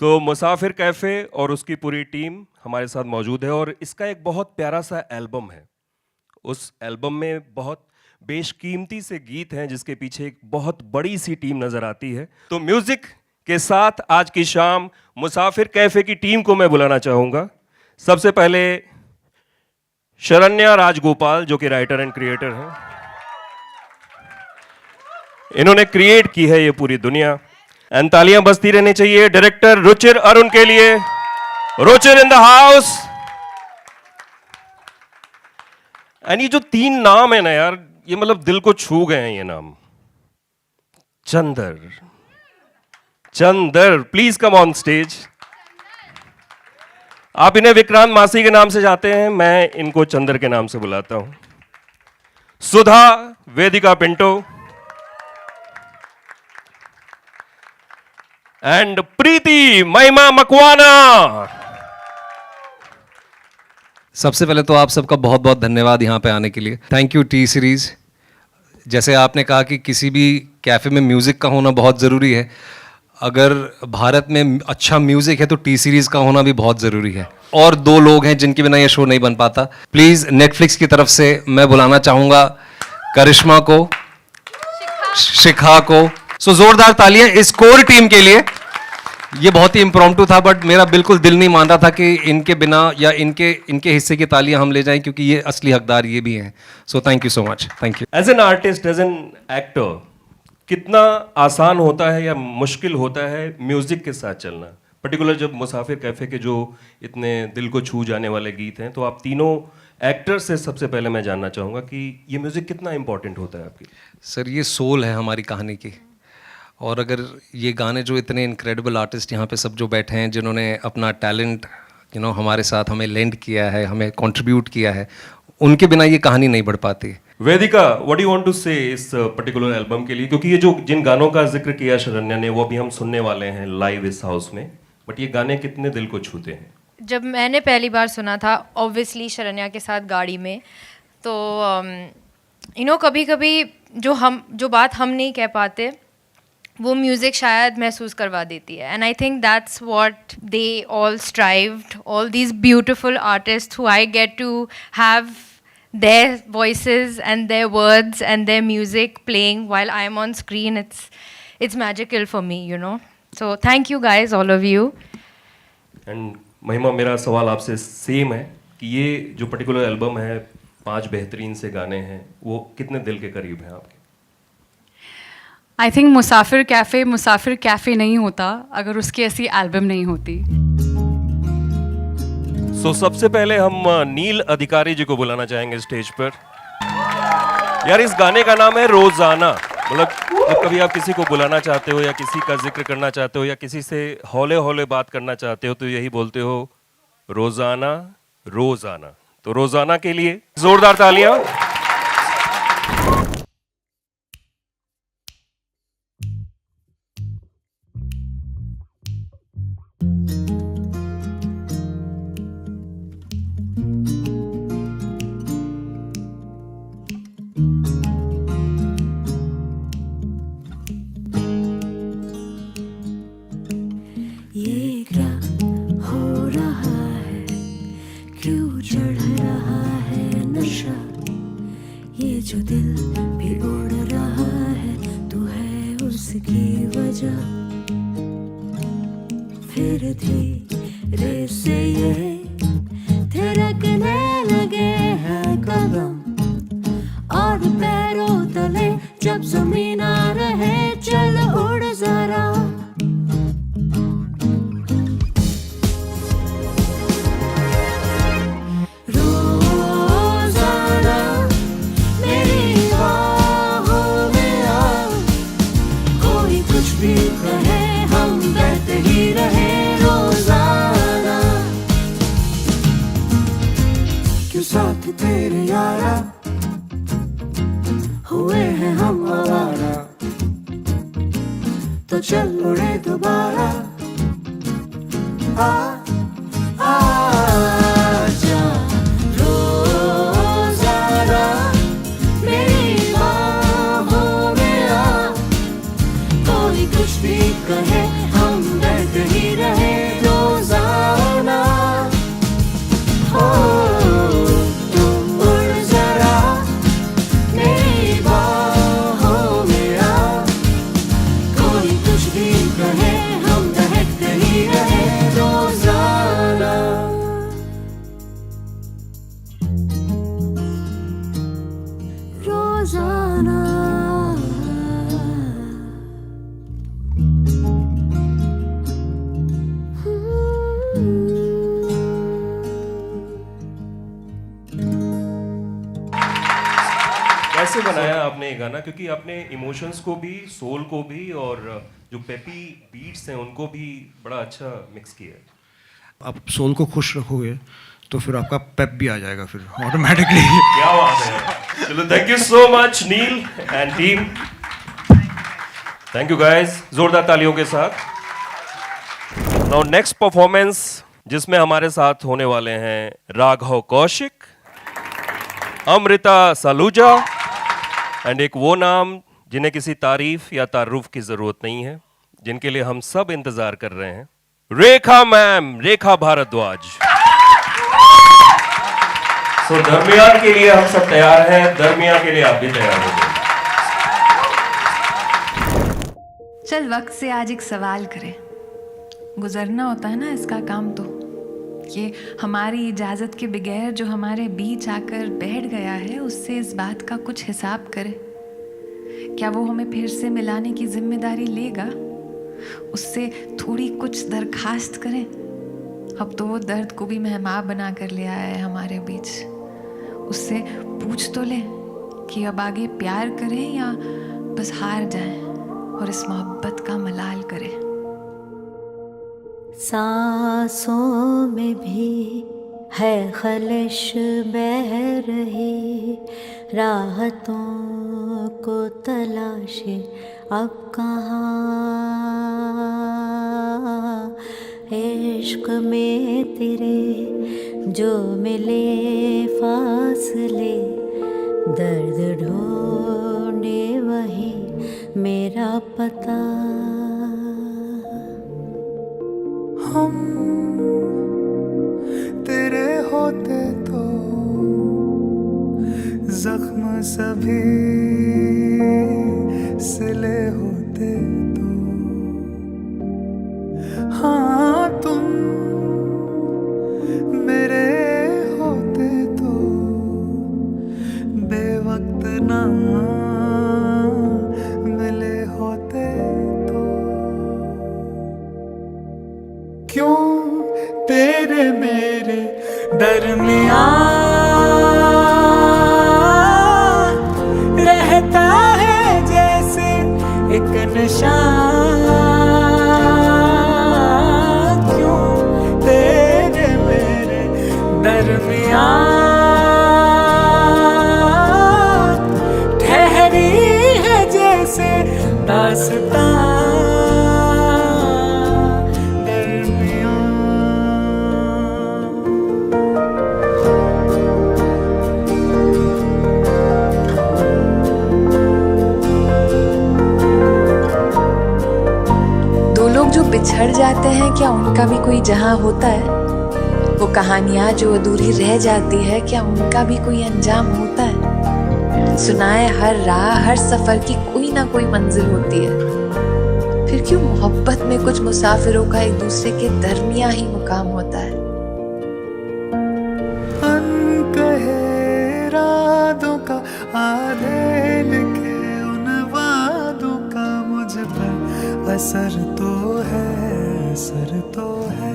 मुसाफिर cafe और उसकी पूरी टीम हमारे साथ मौजूद है और इसका एक बहुत प्यारा सा एल्बम है। उस एल्बम में बहुत बेशकीमती से गीत हैं जिसके पीछे एक बहुत बड़ी सी टीम नज़र आती है। तो म्यूज़िक के साथ आज की शाम मुसाफिर कैफ़े की टीम को मैं बुलाना चाहूँगा। सबसे पहले शरण्या राजगोपाल, जो कि राइटर एंड क्रिएटर हैं। इन्होंने क्रिएट की है ये पूरी दुनिया। एंड तालियां बजती रहनी चाहिए डायरेक्टर रुचिर अरुण के लिए। Ruchir in the house. And ये जो 3 नाम है ना यार, ये मतलब दिल को छू गए हैं ये नाम। Chander, Chander, please come on stage. आप इन्हें विक्रांत मासी के नाम से जाते हैं, मैं इनको चंदर के नाम से बुलाता हूं। सुधा वेदिका पिंटो एंड प्रीति महिमा मकवाना। सबसे पहले तो आप सबका बहुत बहुत धन्यवाद यहाँ पे आने के लिए। Thank U T series. जैसे आपने कहा कि किसी भी कैफ़े में म्यूज़िक का होना बहुत ज़रूरी है, अगर भारत में अच्छा म्यूज़िक है तो टी सीरीज़ का होना भी बहुत ज़रूरी है। और 2 लोग हैं जिनके बिना ये शो नहीं बन पाता। प्लीज़ नेटफ्लिक्स की तरफ से मैं बुलाना चाहूँगा करिश्मा को, शिखा को। सो ज़ोरदार तालियां इस कोर टीम के लिए। ये बहुत ही इम्प्रॉम्प्टू था, बट मेरा बिल्कुल दिल नहीं मान रहा था कि इनके बिना या इनके हिस्से की तालियां हम ले जाएं, क्योंकि ये असली हकदार ये भी हैं। So thank you so much. Thank you. As an artist, as an actor, कितना आसान होता है या मुश्किल होता है म्यूजिक के साथ चलना, पर्टिकुलर जब मुसाफिर कैफे के जो इतने दिल को छू जाने वाले गीत हैं। तो आप तीनों एक्टर से सबसे पहले मैं जानना चाहूँगा कि ये म्यूजिक कितना इंपॉर्टेंट होता है आपके? सर, ये सोल है हमारी कहानी की। और अगर ये गाने जो इतने इनक्रेडिबल आर्टिस्ट यहाँ पे सब जो बैठे हैं, जिन्होंने अपना टैलेंट हमारे साथ हमें लेंड किया है, हमें कंट्रीब्यूट किया है, उनके बिना ये कहानी नहीं बढ़ पाती। Vedika, what do you want to say इस पर्टिकुलर एल्बम के लिए? क्योंकि ये जो जिन गानों का जिक्र किया शरण्या ने, वो अभी हम सुनने वाले हैं लाइव इस हाउस में, बट ये गाने कितने दिल को छूते हैं? जब मैंने पहली बार सुना था, ऑब्वियसली शरण्या के साथ गाड़ी में, तो कभी कभी जो बात हम नहीं कह पाते, वो म्यूज़िक शायद महसूस करवा देती है। And I think that's what they all strived, all these beautiful artist who I get to have their voices and their words and their music playing while I am on screen. It's magical for me, So thank you guys, all of you. And महिमा, मेरा सवाल आपसे same है कि ये जो particular album है, 5 बेहतरीन से गाने हैं, वो कितने दिल के करीब हैं आपके? आई थिंक मुसाफिर कैफ़े नहीं होता अगर उसकी ऐसी एल्बम नहीं होती। तो सबसे पहले हम नील अधिकारी जी को बुलाना चाहेंगे स्टेज पर। यार, इस गाने का नाम है रोजाना। मतलब जब कभी आप किसी को बुलाना चाहते हो या किसी का जिक्र करना चाहते हो या किसी से हौले हौले बात करना चाहते हो, तो यही बोलते हो, रोजाना रोजाना। तो रोजाना के लिए जोरदार तालियां। ये क्या हो रहा है, क्यों चढ़ रहा है नशा, ये जो दिल भी उड़ रहा है, तू है उसकी वजह। फिर धीरे से ये थिरकने लगे हैं कदम, और पैरों तले जब ज़मीन आ रहे, चल उड़ जरा। साथ तेरे यारा हुए हैं हम आवारा, तो चल उड़े दोबारा। आजा रोज़ाना मेरी बाहों में आ, कोई कुछ भी कहे हम बैठ ही रहे। बनाया आपने ये गाना, क्योंकि आपने इमोशंस को भी, सोल को भी और जो पेपी बीट्स हैं उनको भी बड़ा अच्छा मिक्स किया है। आप सोल को खुश रखोगे तो फिर आपका पेप भी आ जाएगा फिर ऑटोमेटिकली। क्या बात है। चलो thank you so much Neel and team, thank you guys, जोरदार तालियों के साथ। नाउ नेक्स्ट परफॉर्मेंस जिसमें हमारे साथ होने वाले हैं राघव कौशिक, अमृता सलूजा एंड एक वो नाम जिन्हें किसी तारीफ या तारुफ की जरूरत नहीं है, जिनके लिए हम सब इंतजार कर रहे हैं, रेखा मैम, रेखा भारद्वाज। सो दरमियान के लिए हम सब तैयार हैं, दरमियान के लिए आप भी तैयार हो जाए। चल वक्त से आज एक सवाल करें, गुजरना होता है ना इसका काम, तो ये हमारी इजाज़त के बगैर जो हमारे बीच आकर बैठ गया है उससे इस बात का कुछ हिसाब करे। क्या वो हमें फिर से मिलाने की जिम्मेदारी लेगा? उससे थोड़ी कुछ दरखास्त करें। अब तो वो दर्द को भी मेहमान बना कर ले आया है हमारे बीच। उससे पूछ तो ले कि अब आगे प्यार करें या बस हार जाएं और इस मोहब्बत का मलाल करें। सांसों में भी है खलिश बह रही, राहतों को तलाशे अब कहाँ। इश्क में तेरे जो मिले फासले, दर्द ढूंढे वही मेरा पता। हम तेरे होते तो जख्म सभी सिले होते तो, हाँ तुम मेरे होते तो बेवक्त ना मिले होते तो। क्यों तेरे मेरे दरमियाँ रहता है जैसे एक निशान। क्यों तेरे मेरे दरमियाँ ठहरी है जैसे दास्तां। बिछड़ जाते हैं, क्या उनका भी कोई जहां होता है? वो कहानियां जो अधूरी रह जाती है, क्या उनका भी कोई अंजाम होता है? सुनाए हर राह, हर सफर की कोई ना कोई मंजिल होती है। फिर क्यों मोहब्बत में कुछ मुसाफिरों का एक दूसरे के दरमियां ही मुकाम होता है? अनकहे रातों का आधे लिखे उन वादों का मुझ पर असर तो है, असर तो है।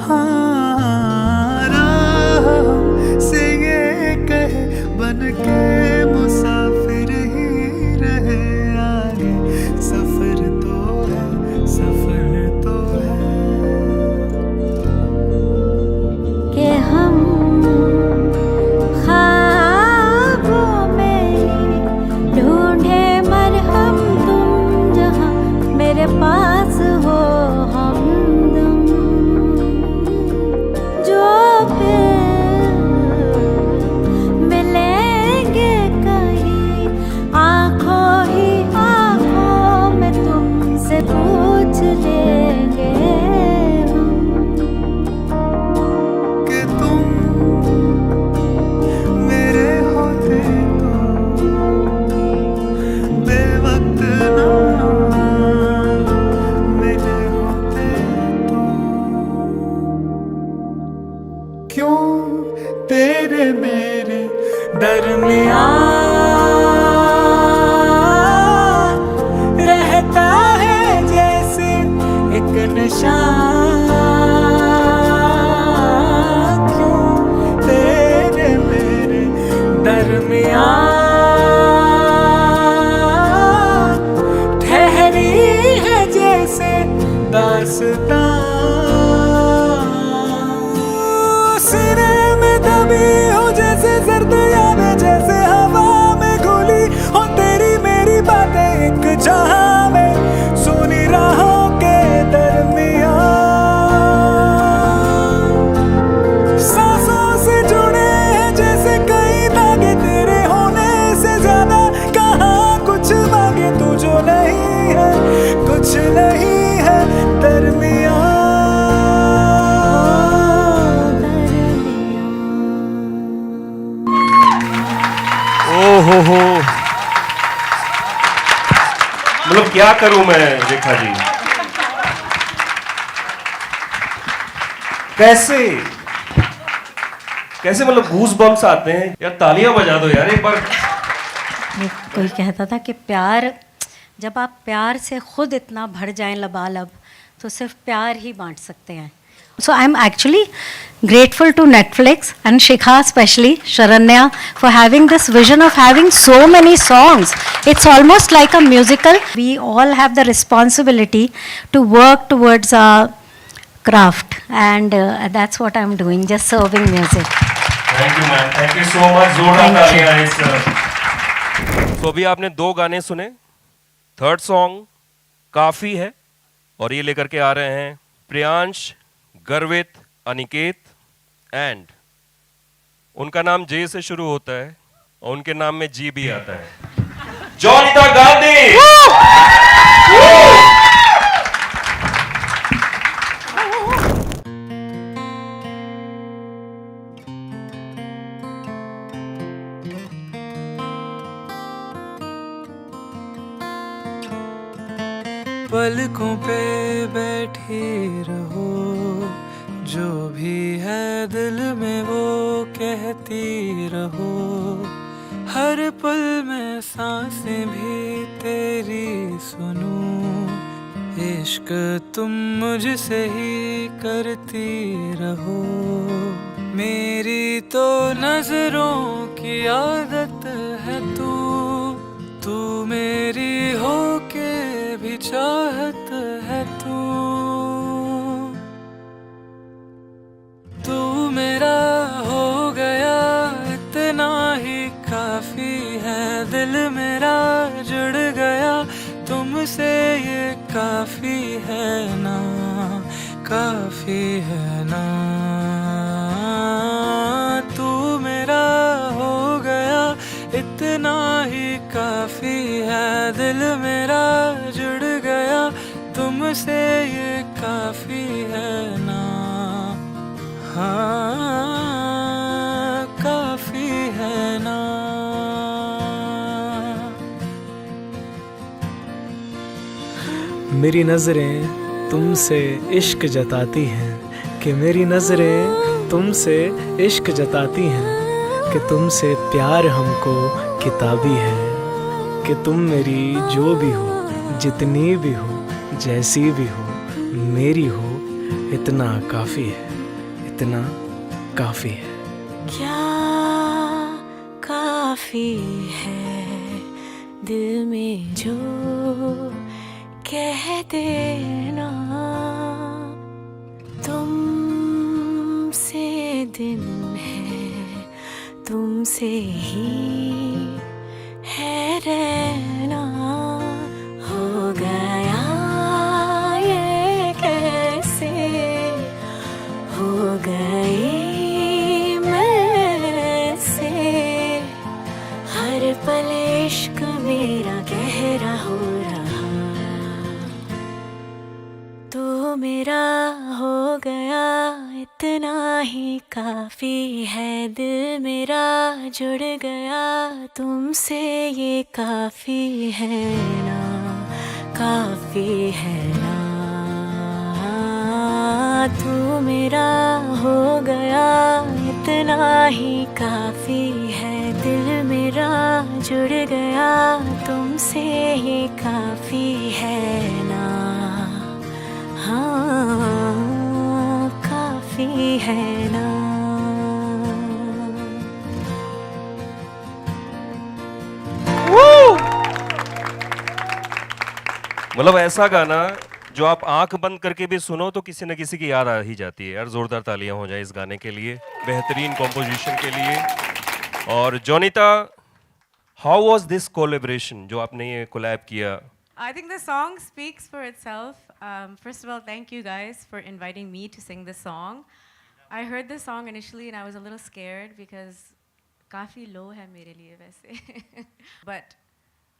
हाँ राह से ये कहे बन के मुसाफिर ही रहे आगे, सफर तो है, सफर तो है। कि हम ख्वाबों में ढूंढे मरहम तुम जहाँ मेरे पास हो हमदम, जो फिर मिलेंगे कहीं आँखों ही आँखों में तुमसे पूछ लेंगे हम। कि तुम मेरे होते तो बेवक्त ना मिले होते तो। क्यों तेरे मेरे दरमियाँ रहता है जैसे एक निशान। क्यों तेरे मेरे दरमियाँ दास्तां सीने में दबी हो जैसे सर्द यादें, जैसे हवा में घुली हो तेरी मेरी बातें, एक जहां में सुनी राहों के दरमियान सांसों से जुड़े हैं जैसे कई धागे, तेरे होने से ज्यादा कहाँ कुछ मांगे, तू जो नहीं है कुछ नहीं है दरमियान। ओहो हो, मतलब क्या करूं मैं रेखा जी, कैसे कैसे मतलब गूज बम्स आते हैं यार, तालियां बजा दो यार एक बार। कोई कहता था कि प्यार, जब आप प्यार से खुद इतना भर जाएं लबालब, तो सिर्फ प्यार ही बांट सकते हैं. So I'm actually grateful to Netflix and Shikha, especially Sharanya, for having this vision of having so many songs. It's almost like a musical. We all have the responsibility to work towards our craft, and that's what I'm doing, just serving music. Thank you ma'am, thank you so much, जोरदार तालियां इस। तो अभी आपने 2 गाने सुने, third song काफी है, और ये लेकर के आ रहे हैं प्रियांश, गर्वित, अनिकेत, एंड उनका नाम जे से शुरू होता है और उनके नाम में जी भी आता है, जॉनिता गांधी। पलकों पे बैठी रहो, जो भी है दिल में वो कहती रहो, हर पल में सांसें भी तेरी सुनूं, इश्क तुम मुझसे ही करती रहो, मेरी तो नजरों की आदत है तू मेरी हो के भी चाहत है तू मेरा हो गया इतना ही काफी है, दिल मेरा जुड़ गया तुमसे ये काफी है ना, काफी है ना, तू मेरा हो गया इतना ही काफी है, दिल मेरा जुड़ गया तुमसे ये काफी है ना, हाँ काफी है ना। मेरी नजरें तुमसे इश्क जताती हैं, कि मेरी नजरें तुमसे इश्क जताती हैं, कि तुमसे प्यार हमको किताबी है, कि तुम मेरी जो भी हो, जितनी भी हो, जैसी भी हो, मेरी हो, इतना काफ़ी है, इतना काफ़ी है। क्या काफी है दिल में जो कह देना, तुमसे दिन है, तुमसे ही है रहना, हो गया ये कैसे, हो गई मैं से, हर पल इश्क मेरा गहरा हो रहा, तो मेरा हो गया इतना ही काफी है, दिल मेरा जुड़ गया तुमसे ये काफी है ना, काफी है ना, तू मेरा हो गया इतना ही काफी है, दिल मेरा जुड़ गया तुमसे ये काफी है ना, हाँ काफी है ना। मतलब ऐसा गाना जो आप आंख बंद करके भी सुनो तो किसी न किसी की याद आ ही जाती है यार। जोरदार तालियां हो जाए इस गाने के लिए, बेहतरीन कॉम्पोजिशन के लिए। और Jonita, how was this collaboration जो आपने ये कोलैब किया? I think the song speaks for itself. First of all, thank you guys for inviting me to sing this song. I heard this song initially and I was a little scared because काफी low है मेरे लिए वैसे. But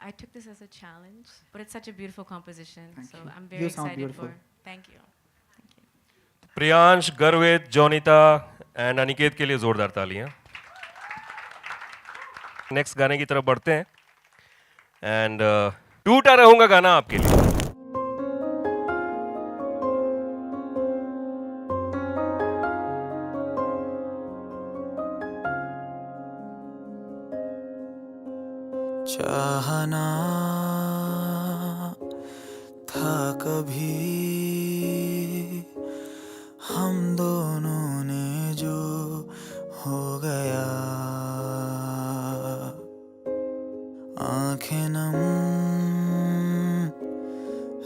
I took this as a challenge. But it's such a beautiful composition. So I'm very excited for. Thank you. Thank you. Priyansh, गर्वित, Jonita and Aniket के लिए जोरदार तालियां। नेक्स्ट गाने की तरफ बढ़ते हैं एंड टूटा रहूंगा गाना आपके लिए। चाहना था कभी हम दोनों ने जो हो गया, आंखें नम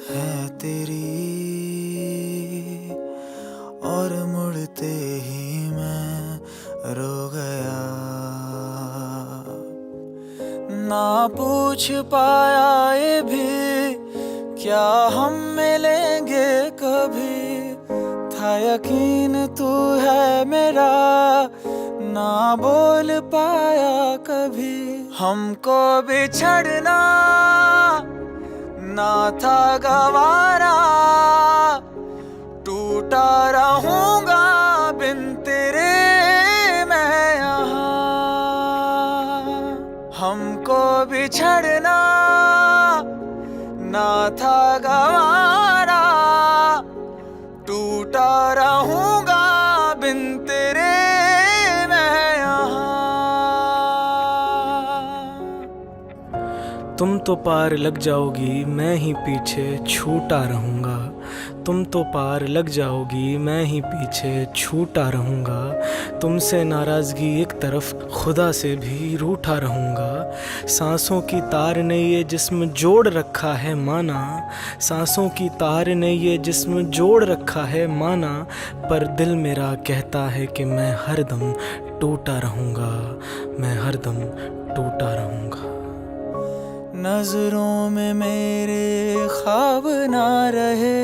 है तेरी और मुड़ते ही मैं रो गया। ना पूछ पाया ये भी क्या हम मिलेंगे कभी, था यकीन तू है मेरा, ना बोल पाया कभी। हमको बिछड़ना ना था गवारा, टूटा रहूंगा बिन तेरे मैं यहाँ। हमको बिछड़ना ना था गवारा, टूटा रहूंगा बिन तेरे मैं यहाँ। तुम तो पार लग जाओगी मैं ही पीछे छूटा रहूँगा, तुम तो पार लग जाओगी मैं ही पीछे छूटा रहूँगा। तुमसे नाराज़गी एक तरफ खुदा से भी रूठा रहूँगा। सांसों की तार ने ये जिस्म जोड़ रखा है माना, सांसों की तार ने ये जिस्म जोड़ रखा है माना, पर दिल मेरा कहता है कि मैं हरदम टूटा रहूँगा, मैं हरदम टूटा रहूँगा। नजरों में मेरे ख्वाब ना रहे,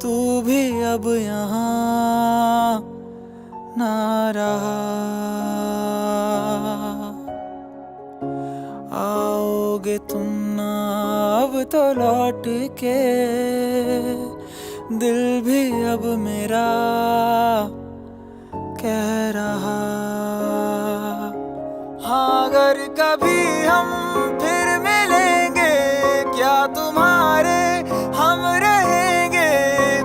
तू भी अब यहाँ ना रहा। आओगे तुम ना अब तो लौट के, दिल भी अब मेरा कह रहा। हाँ अगर कभी हम फिर मिलेंगे क्या तुम्हारे हम रहेंगे,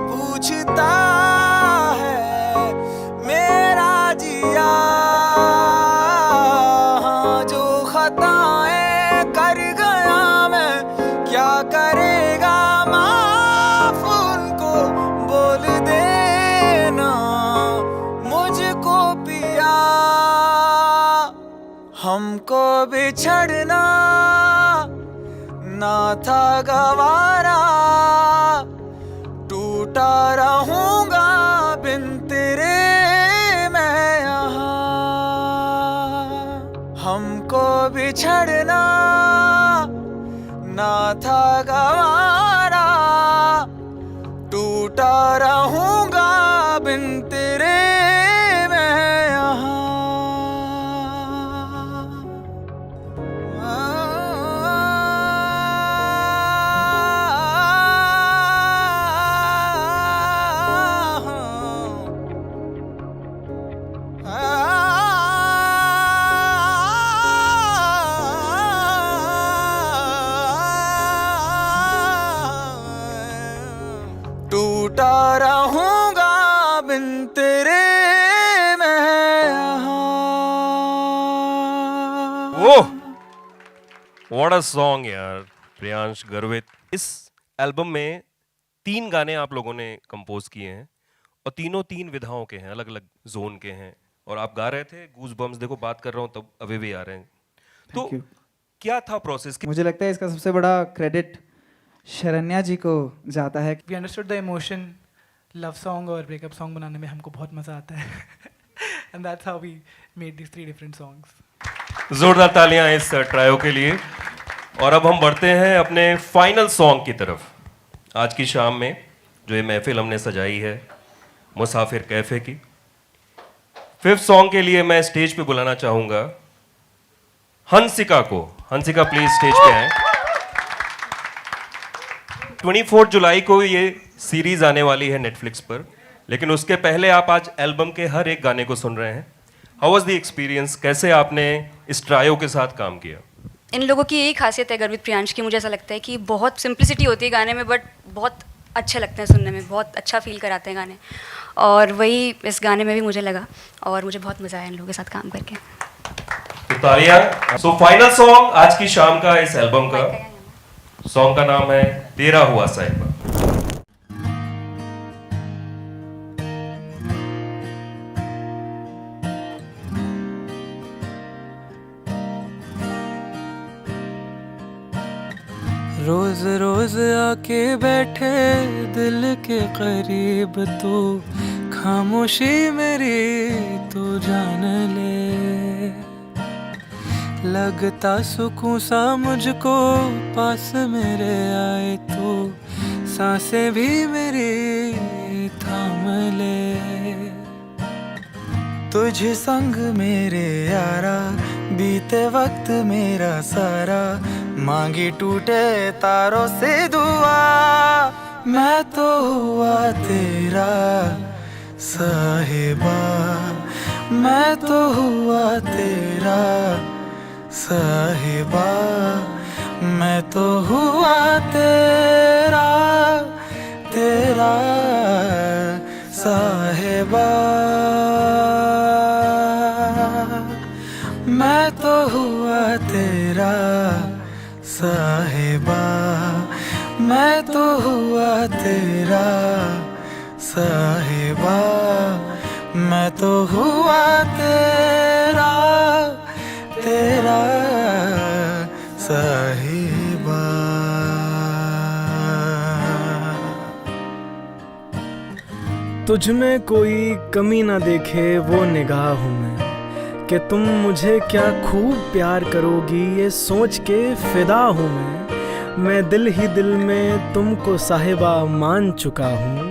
पूछता है मेरा जिया। हाँ जो खताएं कर गया मैं क्या करेगा माफ उनको बोल देना मुझको पिया। हमको बिछड़ना ना था गवारा, टूटा रहूंगा बिन तेरे मैं यहाँ। हमको बिछड़ना ना था गवारा, टूटा रहूंगा बिन तेरे मैं यहाँ। टूटा रहूंगा बिन तेरे मैं यहाँ। ओह व्हाट अ सॉन्ग यार। प्रियांश, गर्वित, इस एल्बम में 3 गाने आप लोगों ने कंपोज किए हैं और तीनों 3 विधाओं के हैं, अलग अलग जोन के हैं। और आप गा रहे थे गूज बम्स, देखो बात कर रहा हूँ तब अभी भी आ रहे हैं। तो क्या था प्रोसेस? मुझे लगता है इसका सबसे बड़ा क्रेडिट शरण्या जी को जाता है। We understood the emotion, love song और ब्रेकअप सॉन्ग बनाने में हमको बहुत मज़ा आता है and that's how we made these 3 different songs. जोरदार तालियां इस ट्रायो के लिए। और अब हम बढ़ते हैं अपने फाइनल सॉन्ग की तरफ। आज की शाम में जो ये महफिल हमने सजाई है मुसाफिर कैफे की, 5th सॉन्ग के लिए मैं स्टेज पे बुलाना चाहूंगा हंसिका को। हंसिका प्लीज स्टेज पे आए। 24 जुलाई को ये सीरीज आने वाली है नेटफ्लिक्स पर, लेकिन उसके पहले आप आज एल्बम के हर एक गाने को सुन रहे हैं। How was the experience? कैसे आपने इस ट्रायो के साथ काम किया? इन लोगों की यही खासियत है गर्वित प्रियांश की, मुझे ऐसा लगता है कि बहुत सिंप्लिसिटी होती है गाने में, बट बहुत अच्छे लगते हैं सुनने में, बहुत अच्छा फील कराते हैं गाने, और वही इस गाने में भी मुझे लगा, और मुझे बहुत मज़ा आया इन लोगों के साथ काम करके। तो तालियां। सो फाइनल सॉन्ग आज की शाम का इस एल्बम का सॉन्ग का नाम है तेरा हुआ साहिबा। रोज रोज आके बैठे दिल के करीब तू, खामोशी मेरी तू जान ले। लगता सुकून सा मुझको पास मेरे आए तू, सांसें भी मेरी थाम ले। तुझ संग मेरे यारा बीते वक्त मेरा सारा, मांगी टूटे तारों से दुआ, मैं तो हुआ तेरा साहिबा, मैं तो हुआ तेरा साहिबा, मैं तो हुआ तेरा तेरा साहिबा, मैं तो हुआ तेरा साहिबा, मैं तो हुआ तेरा साहिबा, मैं तो हुआ तेरा तेरा साहिबा। तुझ में कोई कमी ना देखे वो निगाह हूँ मैं, कि तुम मुझे क्या खूब प्यार करोगी ये सोच के फिदा हूँ मैं दिल ही दिल में तुमको साहिबा मान चुका हूँ,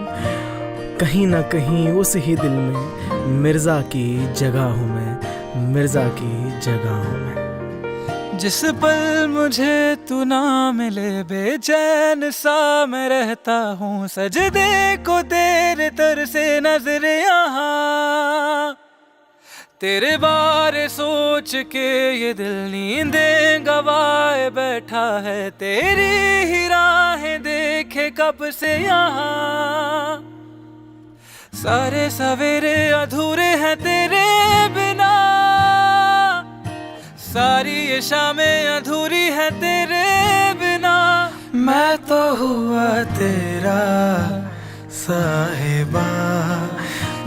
कहीं ना कहीं उस ही दिल में मिर्ज़ा की जगह हूँ मैं, मिर्ज़ा की जगह हूँ मैं। जिस पल मुझे तू ना मिले बेचैन सा मैं रहता हूँ, सजदे को तेरे तर से नजर यहाँ, तेरे बारे सोच के ये दिल नींदें गवाए बैठा है, तेरी ही राहें देखे कब से यहाँ, सारे सवेरे अधूरे हैं तेरे बिना, सारी ये शामें अधूरी हैं तेरे बिना, मैं तो हुआ तेरा साहिबा,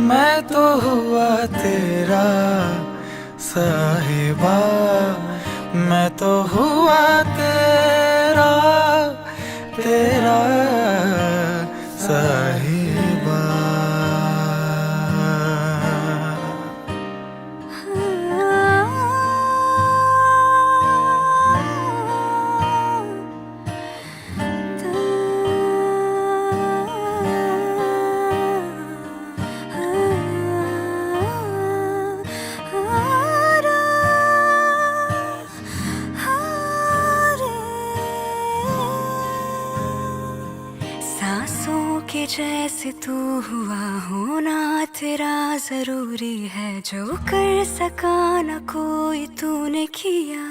मैं तो हुआ तेरा साहिबा, मैं तो हुआ तेरा तेरा साहिबा। के जैसे तू हुआ होना तेरा जरूरी है, जो कर सका न कोई तूने किया,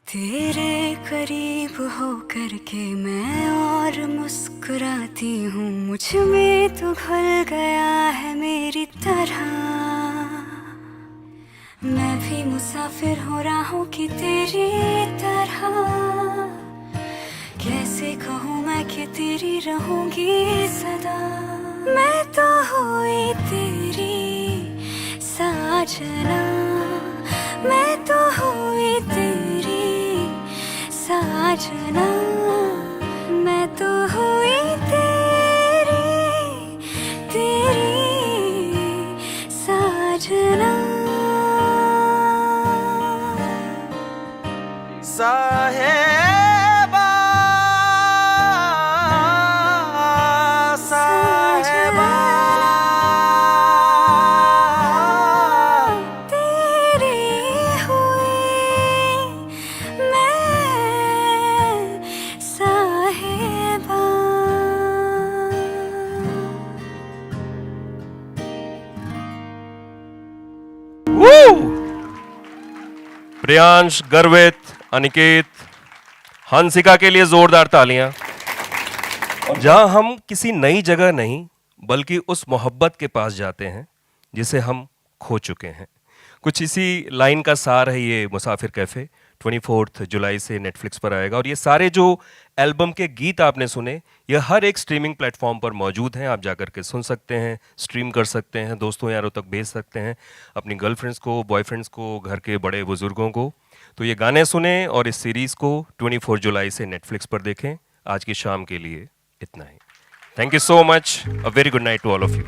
तेरे करीब हो करके मैं और मुस्कुराती हूँ, मुझ में तू घुल गया है मेरी तरह, मैं भी मुसाफिर हो रहा हूँ कि तेरी तरह, कैसे कहूँ मैं कि तेरी रहूंगी सदा, मैं तो हुई तेरी साजना, मैं तो हुई तेरी साजना। प्रियांश, गर्वित, अनिकेत, हंसिका के लिए जोरदार तालियां। जहां हम किसी नई जगह नहीं बल्कि उस मोहब्बत के पास जाते हैं जिसे हम खो चुके हैं। कुछ इसी लाइन का सार है ये मुसाफिर कैफ़े। 24 जुलाई से नेटफ्लिक्स पर आएगा और ये सारे जो एल्बम के गीत आपने सुने ये हर एक स्ट्रीमिंग प्लेटफॉर्म पर मौजूद हैं। आप जाकर के सुन सकते हैं, स्ट्रीम कर सकते हैं, दोस्तों यारों तक भेज सकते हैं, अपनी गर्लफ्रेंड्स को, बॉयफ्रेंड्स को, घर के बड़े बुजुर्गों को। तो ये गाने सुने और इस सीरीज़ को 24 जुलाई से नेटफ्लिक्स पर देखें। आज की शाम के लिए इतना ही। Thank you so much. A very good night to all of you.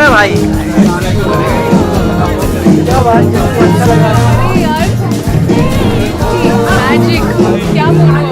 भाई क्या बात, अच्छा लगा। मैजिक, क्या बोलूं।